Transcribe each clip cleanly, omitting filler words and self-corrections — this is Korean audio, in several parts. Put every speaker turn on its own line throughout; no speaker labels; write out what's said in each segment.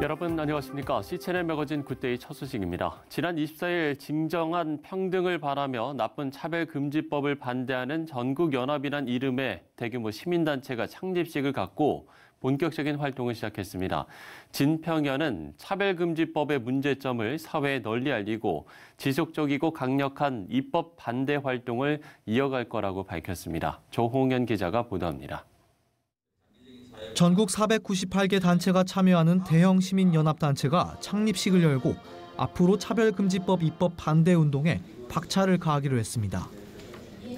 여러분 안녕하십니까? CCNN 매거진 굿데이 첫 소식입니다. 지난 24일 진정한 평등을 바라며 나쁜 차별금지법을 반대하는 전국연합이란 이름의 대규모 시민단체가 창립식을 갖고 본격적인 활동을 시작했습니다. 진평연은 차별금지법의 문제점을 사회에 널리 알리고 지속적이고 강력한 입법 반대 활동을 이어갈 거라고 밝혔습니다. 조홍현 기자가 보도합니다.
전국 498개 단체가 참여하는 대형 시민연합단체가 창립식을 열고 앞으로 차별금지법 입법 반대 운동에 박차를 가하기로 했습니다.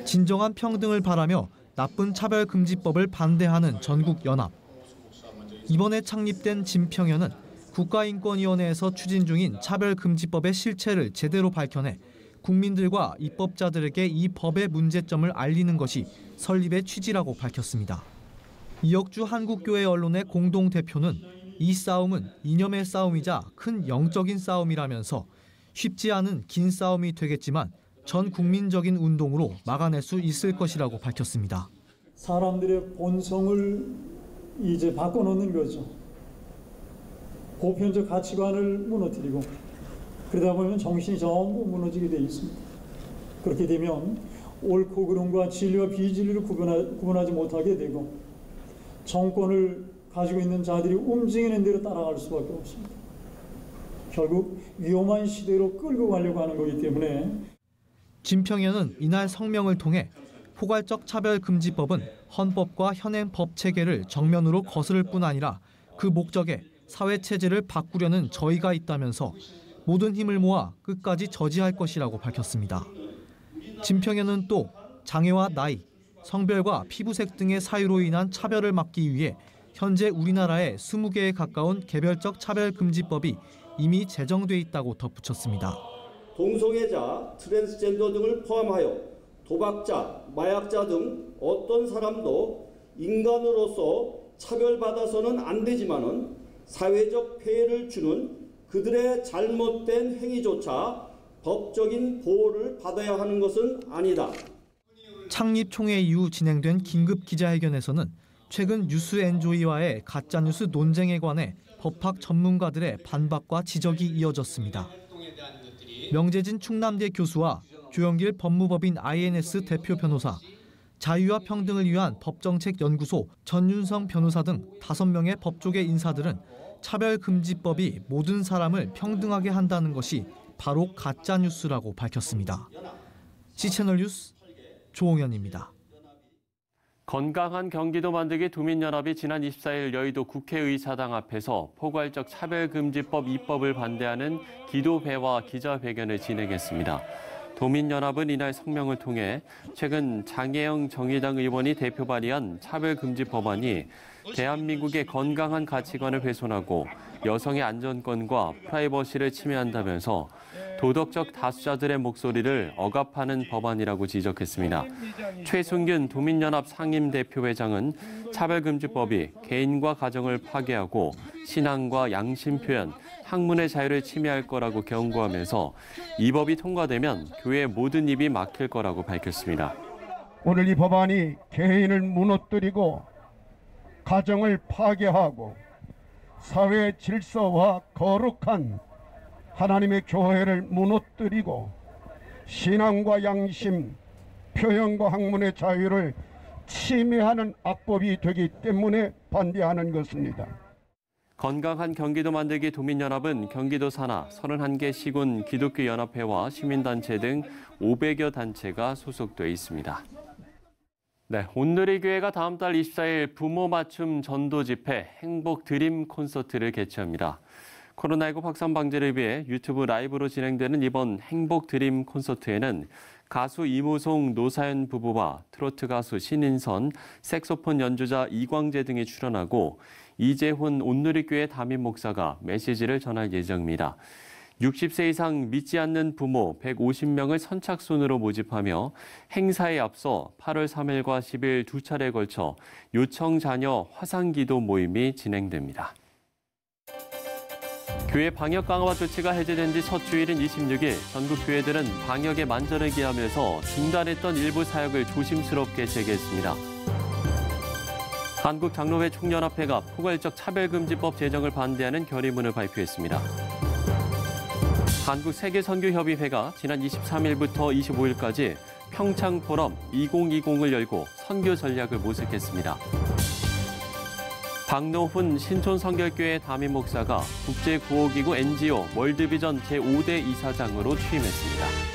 진정한 평등을 바라며 나쁜 차별금지법을 반대하는 전국연합. 이번에 창립된 진평연은 국가인권위원회에서 추진 중인 차별금지법의 실체를 제대로 밝혀내 국민들과 입법자들에게 이 법의 문제점을 알리는 것이 설립의 취지라고 밝혔습니다. 이혁주 한국교회 언론의 공동대표는 이 싸움은 이념의 싸움이자 큰 영적인 싸움이라면서 쉽지 않은 긴 싸움이 되겠지만 전 국민적인 운동으로 막아낼 수 있을 것이라고 밝혔습니다.
사람들의 본성을 이제 바꿔놓는 거죠. 보편적 가치관을 무너뜨리고 그러다 보면 정신이 전부 무너지게 돼 있습니다. 그렇게 되면 옳고 그름과 진리와 비진리를 구분하지 못하게 되고 정권을 가지고 있는 자들이 움직이는 대로 따라갈 수밖에 없습니다. 결국 위험한 시대로 끌고 가려고 하는 거기 때문에
진평연은 이날 성명을 통해 포괄적 차별금지법은 헌법과 현행 법 체계를 정면으로 거스를 뿐 아니라 그 목적에 사회체제를 바꾸려는 저희가 있다면서 모든 힘을 모아 끝까지 저지할 것이라고 밝혔습니다. 진평연은 또 장애와 나이, 성별과 피부색 등의 사유로 인한 차별을 막기 위해 현재 우리나라에 20개에 가까운 개별적 차별금지법이 이미 제정돼 있다고 덧붙였습니다.
동성애자, 트랜스젠더 등을 포함하여 도박자, 마약자 등 어떤 사람도 인간으로서 차별받아서는 안 되지만은 사회적 폐해를 주는 그들의 잘못된 행위조차 법적인 보호를 받아야 하는 것은 아니다.
창립 총회 이후 진행된 긴급 기자회견에서는 최근 뉴스 엔조이와의 가짜뉴스 논쟁에 관해 법학 전문가들의 반박과 지적이 이어졌습니다. 명재진 충남대 교수와 조영길 법무법인 INS 대표 변호사, 자유와 평등을 위한 법정책연구소 전윤성 변호사 등 5명의 법조계 인사들은 차별금지법이 모든 사람을 평등하게 한다는 것이 바로 가짜뉴스라고 밝혔습니다. CCNN 뉴스 조홍현입니다.
건강한 경기도 만들기 도민연합이 지난 24일 여의도 국회의사당 앞에서 포괄적 차별금지법 입법을 반대하는 기도회와 기자회견을 진행했습니다. 도민연합은 이날 성명을 통해 최근 장혜영 정의당 의원이 대표 발의한 차별금지 법안이 대한민국의 건강한 가치관을 훼손하고 여성의 안전권과 프라이버시를 침해한다면서 도덕적 다수자들의 목소리를 억압하는 법안이라고 지적했습니다. 최순균 도민연합 상임대표회장은 차별금지법이 개인과 가정을 파괴하고 신앙과 양심 표현, 학문의 자유를 침해할 거라고 경고하면서 이 법이 통과되면 교회 모든 입이 막힐 거라고 밝혔습니다.
오늘 이 법안이 개인을 무너뜨리고 가정을 파괴하고 사회 질서와 거룩한 하나님의 교회를 무너뜨리고 신앙과 양심, 표현과 학문의 자유를 침해하는 악법이 되기 때문에 반대하는 것입니다.
건강한 경기도 만들기 도민연합은 경기도 산하 31개 시군 기독교연합회와 시민단체 등 500여 단체가 소속돼 있습니다. 네, 온누리교회가 다음 달 24일 부모 맞춤 전도 집회 행복 드림 콘서트를 개최합니다. 코로나19 확산 방지를 위해 유튜브 라이브로 진행되는 이번 행복 드림 콘서트에는 가수 이무송, 노사연 부부와 트로트 가수 신인선, 색소폰 연주자 이광재 등이 출연하고 이재훈 온누리교회 담임 목사가 메시지를 전할 예정입니다. 60세 이상 믿지 않는 부모 150명을 선착순으로 모집하며 행사에 앞서 8월 3일과 10일 두 차례에 걸쳐 요청 자녀 화상기도 모임이 진행됩니다. 교회 방역 강화 조치가 해제된 지 첫 주일인 26일 전국 교회들은 방역에 만전을 기하면서 중단했던 일부 사역을 조심스럽게 재개했습니다. 한국장로회 총연합회가 포괄적 차별금지법 제정을 반대하는 결의문을 발표했습니다. 한국세계선교협의회가 지난 23일부터 25일까지 평창포럼 2020을 열고 선교 전략을 모색했습니다. 박노훈 신촌성결교회 담임 목사가 국제구호기구 NGO 월드비전 제5대 이사장으로 취임했습니다.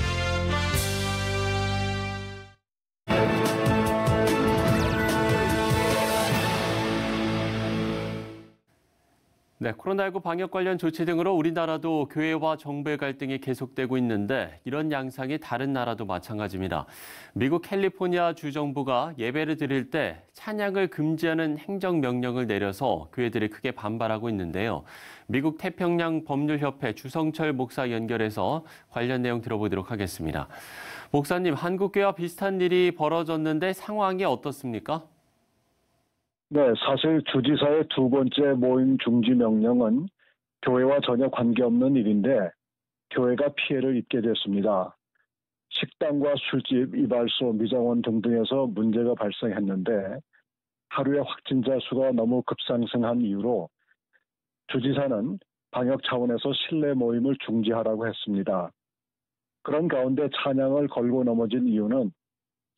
네, 코로나19 방역 관련 조치 등으로 우리나라도 교회와 정부의 갈등이 계속되고 있는데 이런 양상이 다른 나라도 마찬가지입니다. 미국 캘리포니아 주정부가 예배를 드릴 때 찬양을 금지하는 행정명령을 내려서 교회들이 크게 반발하고 있는데요. 미국 태평양 법률협회 주성철 목사 연결해서 관련 내용 들어보도록 하겠습니다. 목사님, 한국교회와 비슷한 일이 벌어졌는데 상황이 어떻습니까?
네, 사실 주지사의 두 번째 모임 중지 명령은 교회와 전혀 관계없는 일인데 교회가 피해를 입게 됐습니다. 식당과 술집, 이발소, 미장원 등등에서 문제가 발생했는데 하루에 확진자 수가 너무 급상승한 이유로 주지사는 방역 차원에서 실내 모임을 중지하라고 했습니다. 그런 가운데 찬양을 걸고 넘어진 이유는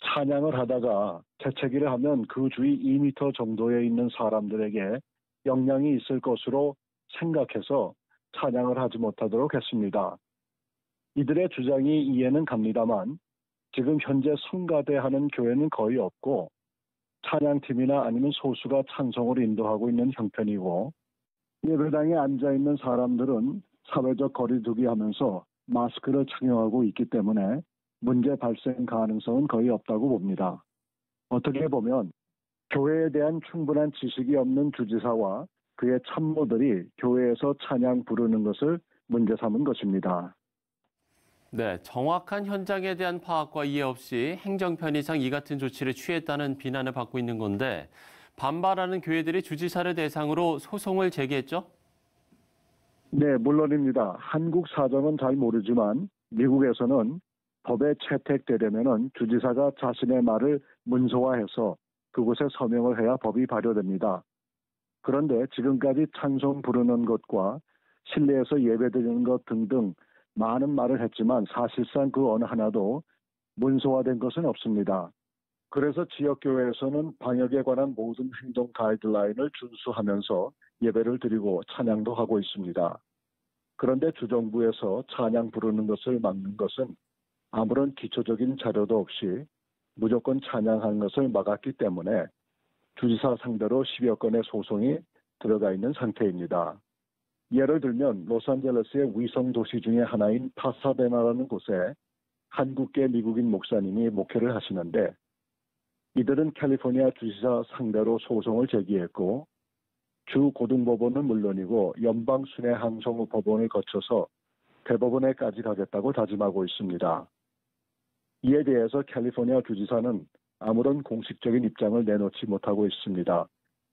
찬양을 하다가 재채기를 하면 그 주위 2m 정도에 있는 사람들에게 영향이 있을 것으로 생각해서 찬양을 하지 못하도록 했습니다. 이들의 주장이 이해는 갑니다만 지금 현재 성가대하는 교회는 거의 없고 찬양팀이나 아니면 소수가 찬송을 인도하고 있는 형편이고 예배당에 앉아있는 사람들은 사회적 거리두기 하면서 마스크를 착용하고 있기 때문에 문제 발생 가능성은 거의 없다고 봅니다. 어떻게 보면 교회에 대한 충분한 지식이 없는 주지사와 그의 참모들이 교회에서 찬양 부르는 것을 문제 삼은 것입니다.
네, 정확한 현장에 대한 파악과 이해 없이 행정 편의상 이 같은 조치를 취했다는 비난을 받고 있는 건데 반발하는 교회들이 주지사를 대상으로 소송을 제기했죠?
네, 물론입니다. 한국 사정은 잘 모르지만 미국에서는 법에 채택되려면 주지사가 자신의 말을 문서화해서 그곳에 서명을 해야 법이 발효됩니다. 그런데 지금까지 찬송 부르는 것과 실내에서 예배드리는 것 등등 많은 말을 했지만 사실상 그 어느 하나도 문서화된 것은 없습니다. 그래서 지역교회에서는 방역에 관한 모든 행동 가이드라인을 준수하면서 예배를 드리고 찬양도 하고 있습니다. 그런데 주정부에서 찬양 부르는 것을 막는 것은 아무런 기초적인 자료도 없이 무조건 찬양하는 것을 막았기 때문에 주지사 상대로 10여 건의 소송이 들어가 있는 상태입니다. 예를 들면 로스앤젤레스의 위성 도시 중에 하나인 파사데나라는 곳에 한국계 미국인 목사님이 목회를 하시는데 이들은 캘리포니아 주지사 상대로 소송을 제기했고 주 고등법원은 물론이고 연방 순회항소법원을 거쳐서 대법원에까지 가겠다고 다짐하고 있습니다. 이에 대해서 캘리포니아 주지사는 아무런 공식적인 입장을 내놓지 못하고 있습니다.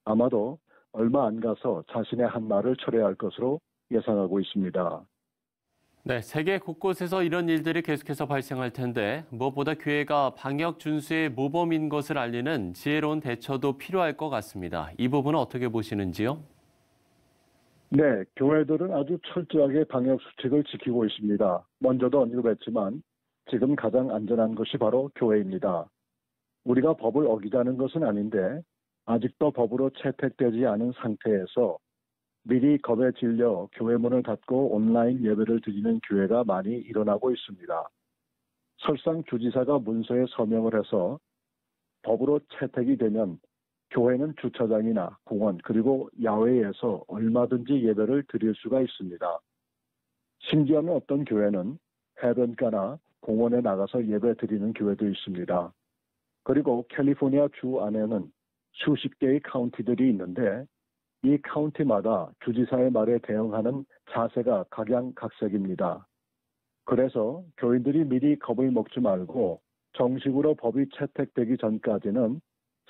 아마도 얼마 안 가서 자신의 한 말을 철회할 것으로 예상하고 있습니다.
네, 세계 곳곳에서 이런 일들이 계속해서 발생할 텐데 무엇보다 교회가 방역 준수의 모범인 것을 알리는 지혜로운 대처도 필요할 것 같습니다. 이 부분은 어떻게 보시는지요?
네, 교회들은 아주 철저하게 방역 수칙을 지키고 있습니다. 먼저도 언급했지만 지금 가장 안전한 것이 바로 교회입니다. 우리가 법을 어기자는 것은 아닌데 아직도 법으로 채택되지 않은 상태에서 미리 겁에 질려 교회 문을 닫고 온라인 예배를 드리는 교회가 많이 일어나고 있습니다. 설상 주지사가 문서에 서명을 해서 법으로 채택이 되면 교회는 주차장이나 공원 그리고 야외에서 얼마든지 예배를 드릴 수가 있습니다. 심지어는 어떤 교회는 해변가나 공원에 나가서 예배 드리는 교회도 있습니다. 그리고 캘리포니아 주 안에는 수십 개의 카운티들이 있는데 이 카운티마다 주지사의 말에 대응하는 자세가 각양각색입니다. 그래서 교인들이 미리 겁을 먹지 말고 정식으로 법이 채택되기 전까지는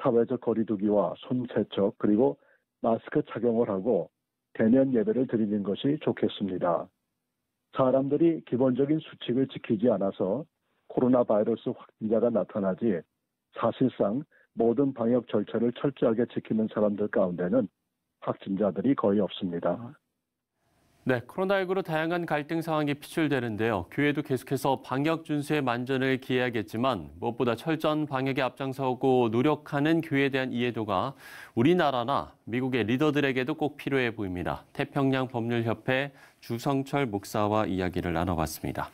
사회적 거리두기와 손 세척 그리고 마스크 착용을 하고 대면 예배를 드리는 것이 좋겠습니다. 사람들이 기본적인 수칙을 지키지 않아서 코로나 바이러스 확진자가 나타나지 사실상 모든 방역 절차를 철저하게 지키는 사람들 가운데는 확진자들이 거의 없습니다.
네, 코로나19로 다양한 갈등 상황이 피출되는데요. 교회도 계속해서 방역 준수에 만전을 기해야겠지만 무엇보다 철저한 방역에 앞장서고 노력하는 교회에 대한 이해도가 우리나라나 미국의 리더들에게도 꼭 필요해 보입니다. 태평양 법률협회 주성철 목사와 이야기를 나눠봤습니다.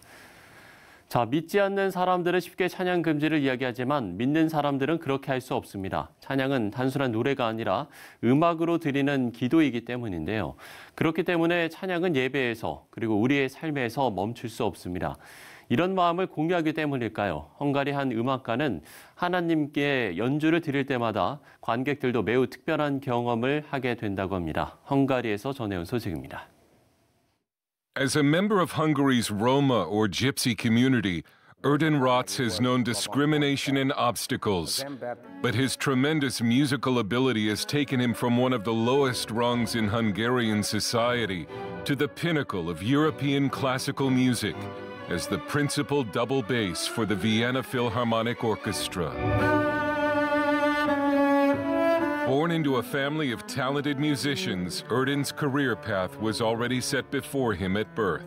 자, 믿지 않는 사람들은 쉽게 찬양 금지를 이야기하지만 믿는 사람들은 그렇게 할 수 없습니다. 찬양은 단순한 노래가 아니라 음악으로 드리는 기도이기 때문인데요. 그렇기 때문에 찬양은 예배에서 그리고 우리의 삶에서 멈출 수 없습니다. 이런 마음을 공유하기 때문일까요? 헝가리 한 음악가는 하나님께 연주를 드릴 때마다 관객들도 매우 특별한 경험을 하게 된다고 합니다. 헝가리에서 전해온 소식입니다.
As a member of Hungary's Roma or Gypsy community, Erden Rotz has known discrimination and obstacles, but his tremendous musical ability has taken him from one of the lowest rungs in Hungarian society to the pinnacle of European classical music as the principal double bass for the Vienna Philharmonic Orchestra. Born into a family of talented musicians, Erden's career path was already set before him at birth.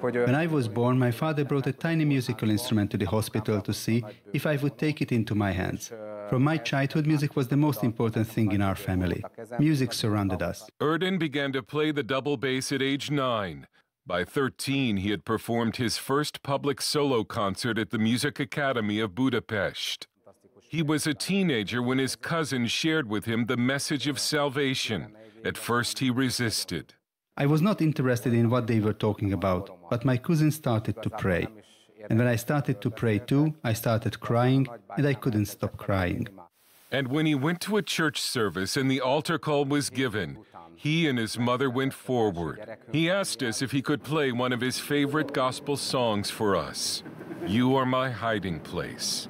When I was born, my father brought a tiny musical instrument to the hospital to see if I would take it into my hands. From my childhood, music was the most important thing in our family. Music surrounded us.
Erden began to play the double bass at age 9. By 13, he had performed his first public solo concert at the Music Academy of Budapest. He was a teenager when his cousin shared with him the message of salvation. At first, he resisted.
I was not interested in what they were talking about, but my cousin started to pray. And when I started to pray too, I started crying, and I couldn't stop crying.
And when he went to a church service and the altar call was given, he and his mother went forward. He asked us if he could play one of his favorite gospel songs for us, "You Are My Hiding Place."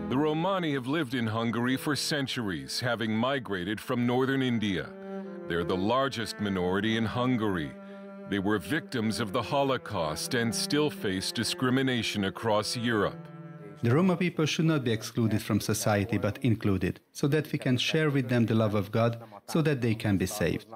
The Romani have lived in Hungary for centuries, having migrated from northern India. They're the largest minority in Hungary. They were victims of the Holocaust and still face discrimination across Europe.
The Roma people should not be excluded from society, but included, so that we can share with them the love of God, so that they can be saved.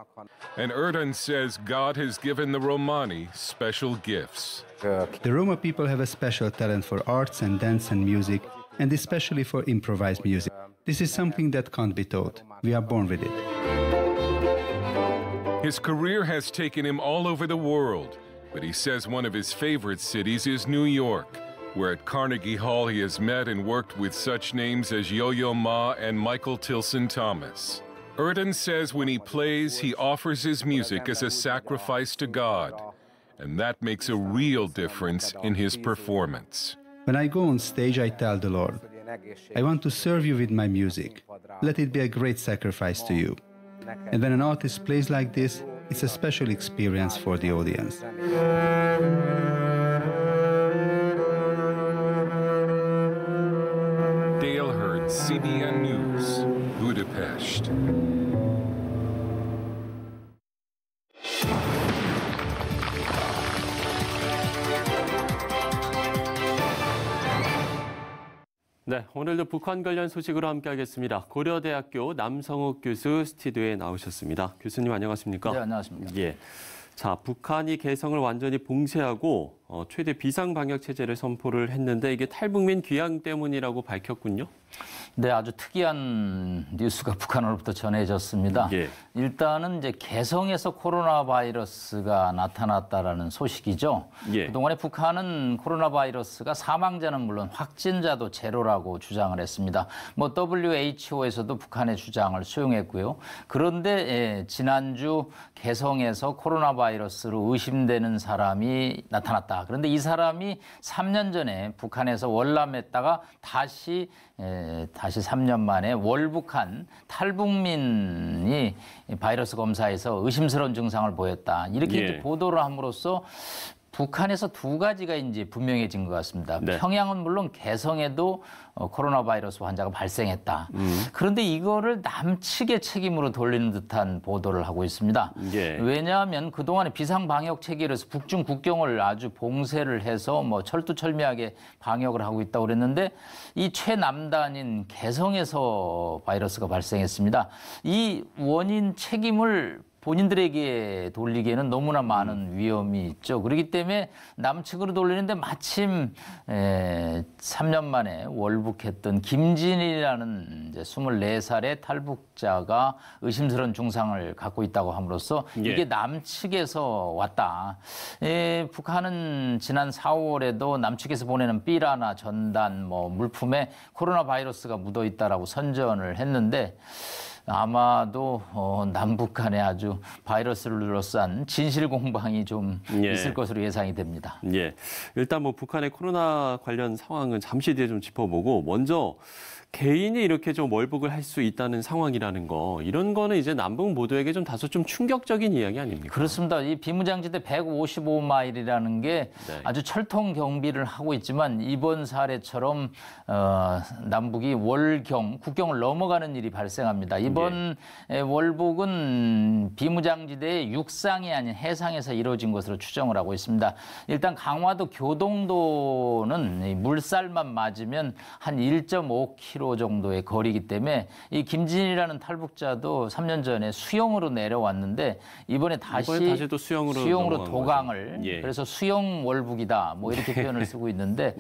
And Erden says God has given the Romani special gifts.
The Roma people have a special talent for arts and dance and music, and especially for improvised music. This is something that can't be taught. We are born with it.
His career has taken him all over the world, but he says one of his favorite cities is New York, where at Carnegie Hall he has met and worked with such names as Yo-Yo Ma and Michael Tilson Thomas. Erden says when he plays, he offers his music as a sacrifice to God, and that makes a real difference in his performance.
When I go on stage, I tell the Lord, I want to serve you with my music. Let it be a great sacrifice to you. And when an artist plays like this, it's a special experience for the audience.
Dale Hurd, CBN News, Budapest.
네, 오늘도 북한 관련 소식으로 함께하겠습니다. 고려대학교 남성욱 교수 스튜디오에 나오셨습니다. 교수님 안녕하십니까?
네, 안녕하십니까?
예. 자, 북한이 개성을 완전히 봉쇄하고 최대 비상 방역 체제를 선포를 했는데 이게 탈북민 귀향 때문이라고 밝혔군요.
네, 아주 특이한 뉴스가 북한으로부터 전해졌습니다.
예.
일단은 이제 개성에서 코로나 바이러스가 나타났다라는 소식이죠.
예.
그동안에 북한은 코로나 바이러스가 사망자는 물론 확진자도 제로라고 주장을 했습니다. 뭐 WHO에서도 북한의 주장을 수용했고요. 그런데 지난주 개성에서 코로나 바이러스로 의심되는 사람이 나타났다. 보였다. 그런데 이 사람이 3년 전에 북한에서 월남했다가 다시 3년 만에 월북한 탈북민이 바이러스 검사에서 의심스러운 증상을 보였다. 이렇게 이제 보도를 함으로써 북한에서 두 가지가 이제 분명해진 것 같습니다.
네.
평양은 물론 개성에도 코로나 바이러스 환자가 발생했다. 그런데 이거를 남측의 책임으로 돌리는 듯한 보도를 하고 있습니다.
예.
왜냐하면 그동안에 비상방역 체계에서 북중 국경을 아주 봉쇄를 해서 뭐 철두철미하게 방역을 하고 있다고 그랬는데 이 최남단인 개성에서 바이러스가 발생했습니다. 이 원인 책임을 본인들에게 돌리기에는 너무나 많은 위험이 있죠. 그렇기 때문에 남측으로 돌리는데 마침 3년 만에 월북했던 김진일이라는 이제 24살의 탈북자가 의심스러운 증상을 갖고 있다고 함으로써 이게 남측에서 왔다. 북한은 지난 4월에도 남측에서 보내는 삐라나 전단, 뭐 물품에 코로나 바이러스가 묻어 있다라고 선전을 했는데 아마도 남북 간에 아주 바이러스를 둘러싼 진실 공방이 좀 있을 것으로 예상이 됩니다.
예, 일단 뭐 북한의 코로나 관련 상황은 잠시 뒤에 좀 짚어보고 먼저 개인이 이렇게 좀 월북을 할 수 있다는 상황이라는 거 이런 거는 이제 남북 모두에게 좀 다소 좀 충격적인 이야기 아닙니까?
그렇습니다. 이 비무장지대 155마일이라는 게 아주 철통 경비를 하고 있지만 이번 사례처럼 남북이 국경을 넘어가는 일이 발생합니다. 이번 월북은 비무장지대의 육상이 아닌 해상에서 이루어진 것으로 추정을 하고 있습니다. 일단 강화도 교동도는 물살만 맞으면 한 1.5km 정도의 거리이기 때문에 이 김진이라는 탈북자도 3년 전에 수영으로 내려왔는데 이번에 다시
또
수영으로 도강을 그래서 수영 월북이다 뭐 이렇게 표현을 쓰고 있는데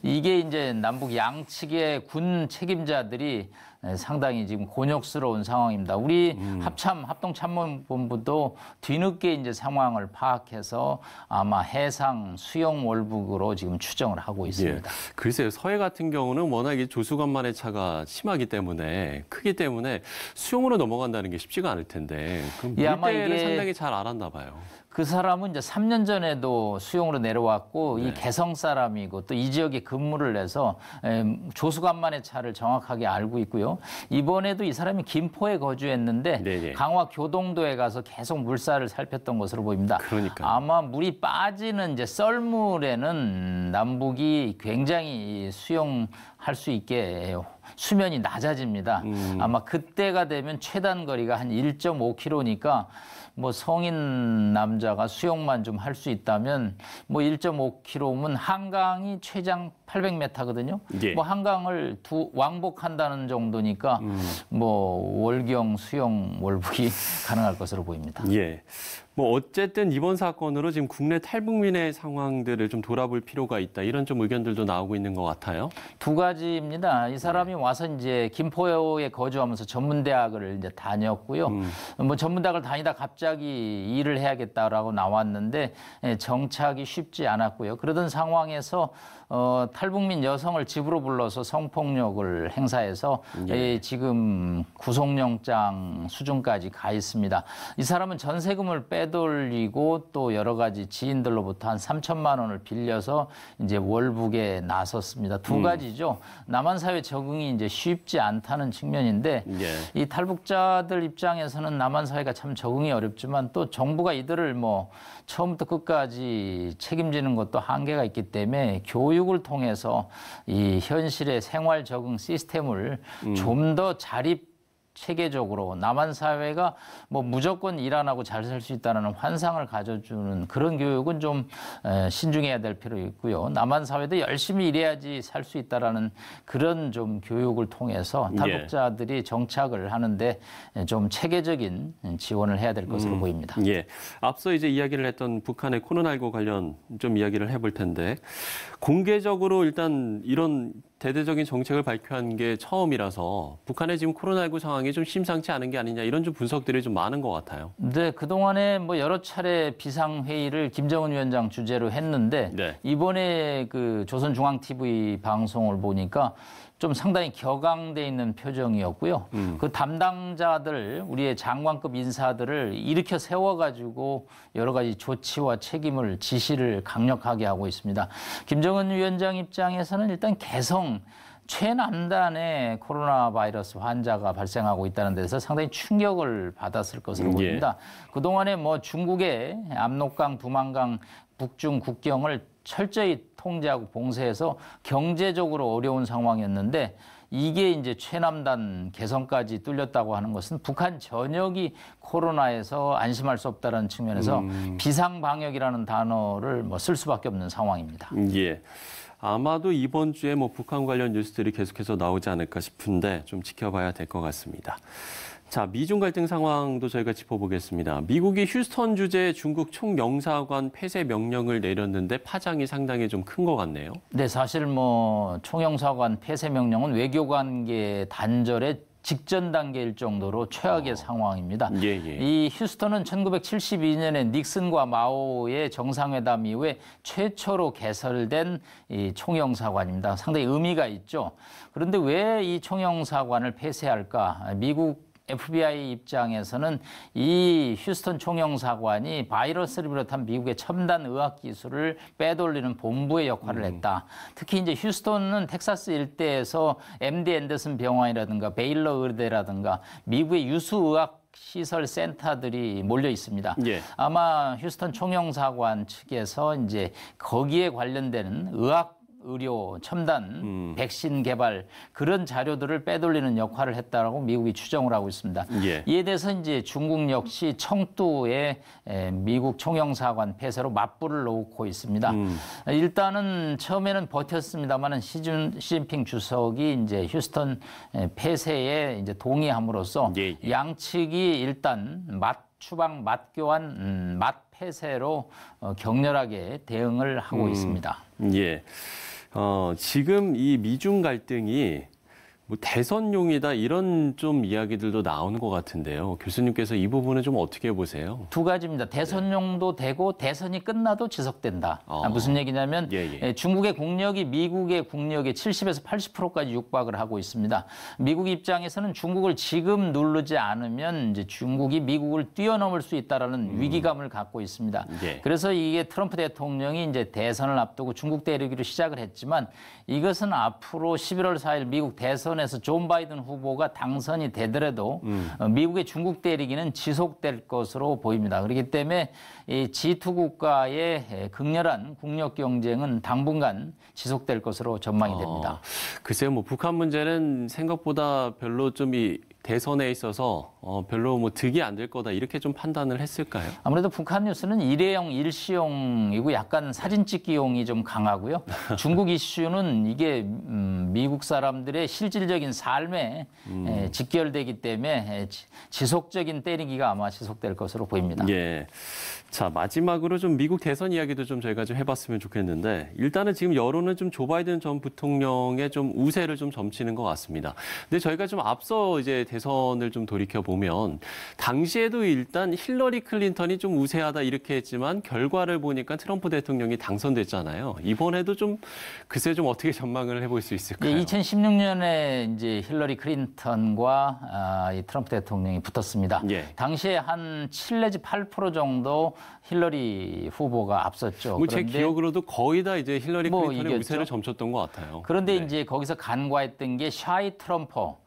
이게 이제 남북 양측의 군 책임자들이 상당히 지금 곤욕스러운 상황입니다. 우리 합동참모본부도 뒤늦게 이제 상황을 파악해서 아마 해상 수영 월북으로 지금 추정을 하고 있습니다.
글쎄요, 서해 같은 경우는 워낙 조수간만의 차가 심하기 때문에 크기 때문에 수영으로 넘어간다는 게 쉽지가 않을 텐데 그럼 물때를 상당히 잘 알았나 봐요.
그 사람은 이제 3년 전에도 수용으로 내려왔고 이 개성 사람이고 또 이 지역에 근무를 해서 조수간만의 차를 정확하게 알고 있고요. 이번에도 이 사람이 김포에 거주했는데 강화 교동도에 가서 계속 물살을 살폈던 것으로 보입니다. 아마 물이 빠지는 이제 썰물에는 남북이 굉장히 수용할 수 있게 수면이 낮아집니다. 아마 그때가 되면 최단 거리가 한 1.5km니까 뭐 성인 남자가 수영만 좀 할 수 있다면 뭐 1.5km면 한강이 최장 800m거든요. 뭐 한강을 왕복한다는 정도니까 뭐 월경 수영 월북이 가능할 것으로 보입니다.
뭐 어쨌든 이번 사건으로 지금 국내 탈북민의 상황들을 좀 돌아볼 필요가 있다. 이런 좀 의견들도 나오고 있는 것 같아요.
두 가지입니다. 이 사람이 와서 이제 김포에 거주하면서 전문대학을 이제 다녔고요. 뭐 전문대학을 다니다 갑자기 일을 해야겠다라고 나왔는데 정착이 쉽지 않았고요. 그러던 상황에서 탈북민 여성을 집으로 불러서 성폭력을 행사해서 지금 구속영장 수준까지 가 있습니다. 이 사람은 전세금을 빼돌리고 또 여러 가지 지인들로부터 한 3천만 원을 빌려서 이제 월북에 나섰습니다. 두 가지죠. 남한 사회 적응이 이제 쉽지 않다는 측면인데 이 탈북자들 입장에서는 남한 사회가 참 적응이 어렵지만 또 정부가 이들을 뭐 처음부터 끝까지 책임지는 것도 한계가 있기 때문에 교육을 통해서 이 현실의 생활 적응 시스템을 좀 더 자립 체계적으로 남한 사회가 뭐 무조건 일 안 하고 잘 살 수 있다는 환상을 가져주는 그런 교육은 좀 신중해야 될 필요 있고요. 남한 사회도 열심히 일해야지 살 수 있다라는 그런 좀 교육을 통해서 탈북자들이 정착을 하는데 좀 체계적인 지원을 해야 될 것으로 보입니다.
앞서 이제 이야기를 했던 북한의 코로나19 관련 좀 이야기를 해볼 텐데 공개적으로 일단 이런 대대적인 정책을 발표한 게 처음이라서 북한의 지금 코로나19 상황이 상황이 좀 심상치 않은 게 아니냐 이런 좀 분석들이 좀 많은 것 같아요.
네, 그동안에 뭐 여러 차례 비상회의를 김정은 위원장 주재로 했는데
네.
이번에 그 조선중앙TV 방송을 보니까 좀 상당히 격앙돼 있는 표정이었고요. 그 담당자들, 우리의 장관급 인사들을 일으켜 세워가지고 여러 가지 조치와 책임을 지시를 강력하게 하고 있습니다. 김정은 위원장 입장에서는 일단 개성, 최남단의 코로나 바이러스 환자가 발생하고 있다는 데서 상당히 충격을 받았을 것으로 보입니다. 그동안에 뭐 중국의 압록강, 두만강, 북중 국경을 철저히 통제하고 봉쇄해서 경제적으로 어려운 상황이었는데 이게 이제 최남단 개성까지 뚫렸다고 하는 것은 북한 전역이 코로나에서 안심할 수 없다는 측면에서 비상방역이라는 단어를 뭐 쓸 수밖에 없는 상황입니다.
예. 아마도 이번 주에 뭐 북한 관련 뉴스들이 계속해서 나오지 않을까 싶은데 좀 지켜봐야 될 것 같습니다. 자, 미중 갈등 상황도 저희가 짚어보겠습니다. 미국이 휴스턴 주재 중국 총영사관 폐쇄 명령을 내렸는데 파장이 상당히 좀 큰 것 같네요.
네, 사실 뭐 총영사관 폐쇄 명령은 외교관계 단절의 직전 단계일 정도로 최악의 상황입니다. 이 휴스턴은 1972년에 닉슨과 마오의 정상회담 이후에 최초로 개설된 이 총영사관입니다. 상당히 의미가 있죠. 그런데 왜 이 총영사관을 폐쇄할까? 미국 FBI 입장에서는 이 휴스턴 총영사관이 바이러스를 비롯한 미국의 첨단 의학 기술을 빼돌리는 본부의 역할을 했다. 특히 이제 휴스턴은 텍사스 일대에서 MD 앤더슨 병원이라든가 베일러 의대라든가 미국의 유수 의학 시설 센터들이 몰려 있습니다.
예.
아마 휴스턴 총영사관 측에서 이제 거기에 관련되는 의학 의료, 첨단, 백신 개발 그런 자료들을 빼돌리는 역할을 했다라고 미국이 추정을 하고 있습니다.
예.
이에 대해서 이제 중국 역시 청두에 미국 총영사관 폐쇄로 맞불을 놓고 있습니다. 일단은 처음에는 버텼습니다만은 시진핑 주석이 이제 휴스턴 폐쇄에 이제 동의함으로써 양측이 일단 추방, 맞교환, 맞폐쇄로 격렬하게 대응을 하고 있습니다.
예. 지금 이 미중 갈등이 뭐 대선용이다 이런 좀 이야기들도 나오는 것 같은데요. 교수님께서 이 부분은 좀 어떻게 보세요?
두 가지입니다. 대선용도 되고 대선이 끝나도 지속된다. 무슨 얘기냐면 중국의 국력이 미국의 국력의 70에서 80%까지 육박을 하고 있습니다. 미국 입장에서는 중국을 지금 누르지 않으면 이제 중국이 미국을 뛰어넘을 수 있다라는 위기감을 갖고 있습니다. 그래서 이게 트럼프 대통령이 이제 대선을 앞두고 중국 때리기로 시작을 했지만 이것은 앞으로 11월 4일 미국 대선에서 존 바이든 후보가 당선이 되더라도 미국의 중국 때리기는 지속될 것으로 보입니다. 그렇기 때문에 이 G2 국가의 극렬한 국력 경쟁은 당분간 지속될 것으로 전망이 됩니다.
글쎄요, 뭐 북한 문제는 생각보다 별로 좀 이 대선에 있어서 별로 뭐 득이 안 될 거다 이렇게 좀 판단을 했을까요?
아무래도 북한 뉴스는 일회용, 일시용이고 약간 사진 찍기용이 좀 강하고요. 중국 이슈는 이게 미국 사람들의 실질적인 삶에 직결되기 때문에 지속적인 때리기가 아마 지속될 것으로 보입니다.
예. 자, 마지막으로 좀 미국 대선 이야기도 좀 저희가 좀 해봤으면 좋겠는데 일단은 지금 여론은 좀 조 바이든 전 부통령의 좀 우세를 좀 점치는 것 같습니다. 근데 저희가 좀 앞서 이제 대선을 좀 돌이켜 보면 당시에도 일단 힐러리 클린턴이 좀 우세하다 이렇게 했지만 결과를 보니까 트럼프 대통령이 당선됐잖아요. 이번에도 좀 글쎄 좀 어떻게 전망을 해볼 수 있을까요?
2016년에 이제 힐러리 클린턴과 이 트럼프 대통령이 붙었습니다. 당시에 한 7 내지 8% 정도 힐러리 후보가 앞섰죠.
뭐 제 기억으로도 거의 다 이제 힐러리 클린턴의
이겼죠.
우세를 점쳤던 것 같아요.
그런데 이제 거기서 간과했던 게 샤이 트럼퍼.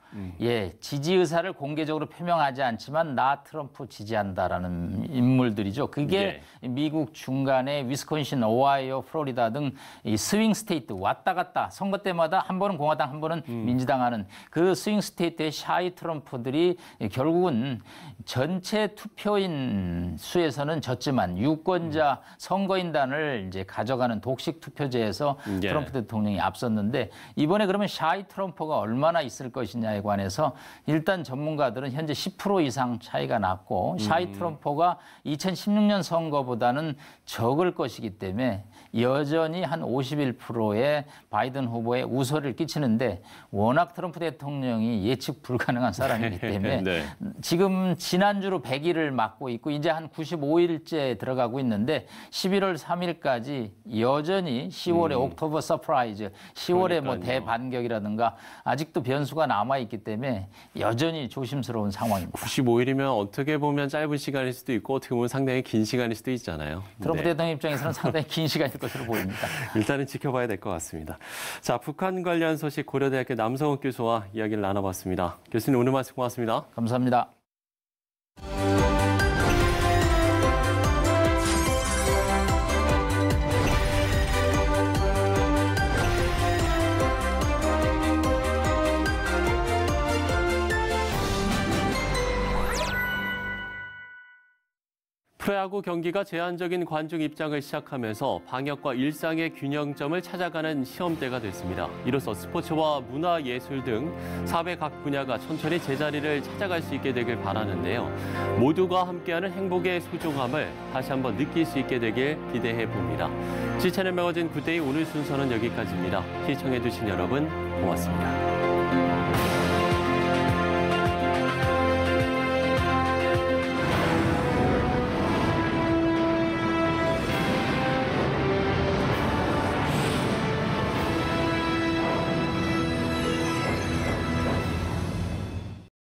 지지 의사를 공개적으로 표명하지 않지만 나 트럼프 지지한다라는 인물들이죠. 그게 미국 중간에 위스콘신, 오하이오, 플로리다 등 이 스윙 스테이트 왔다 갔다 선거 때마다 한 번은 공화당, 한 번은 민주당 하는 그 스윙 스테이트의 샤이 트럼프들이 결국은 전체 투표인 수에서는 졌지만 유권자 선거인단을 이제 가져가는 독식 투표제에서 트럼프 대통령이 앞섰는데 이번에 그러면 샤이 트럼프가 얼마나 있을 것이냐에 관해서 일단 전문가들은 현재 10% 이상 차이가 났고 샤이 트럼프가 2016년 선거보다는 적을 것이기 때문에 여전히 한 51%의 바이든 후보에 우세를 끼치는데 워낙 트럼프 대통령이 예측 불가능한 사람이기 때문에
네.
지금 지난주로 100일을 맞고 있고 이제 한 95일째 들어가고 있는데 11월 3일까지 여전히 10월에 옥토버 서프라이즈, 10월에 뭐
그러니까요.
대반격이라든가 아직도 변수가 남아있기 때문에 여전히 조심스러운 상황입니다.
95일이면 어떻게 보면 짧은 시간일 수도 있고 어떻게 보면 상당히 긴 시간일 수도 있잖아요.
트럼프
네.
대통령 입장에서는 상당히 긴 시간일 것으로 보입니다.
일단은 지켜봐야 될 것 같습니다. 자, 북한 관련 소식 고려대학교 남성욱 교수와 이야기를 나눠봤습니다. 교수님 오늘 말씀 고맙습니다.
감사합니다.
프로야구 경기가 제한적인 관중 입장을 시작하면서 방역과 일상의 균형점을 찾아가는 시험대가 됐습니다. 이로써 스포츠와 문화, 예술 등 사회 각 분야가 천천히 제자리를 찾아갈 수 있게 되길 바라는데요. 모두가 함께하는 행복의 소중함을 다시 한번 느낄 수 있게 되길 기대해 봅니다. 지채널 매거진 굿데이 오늘 순서는 여기까지입니다. 시청해주신 여러분 고맙습니다.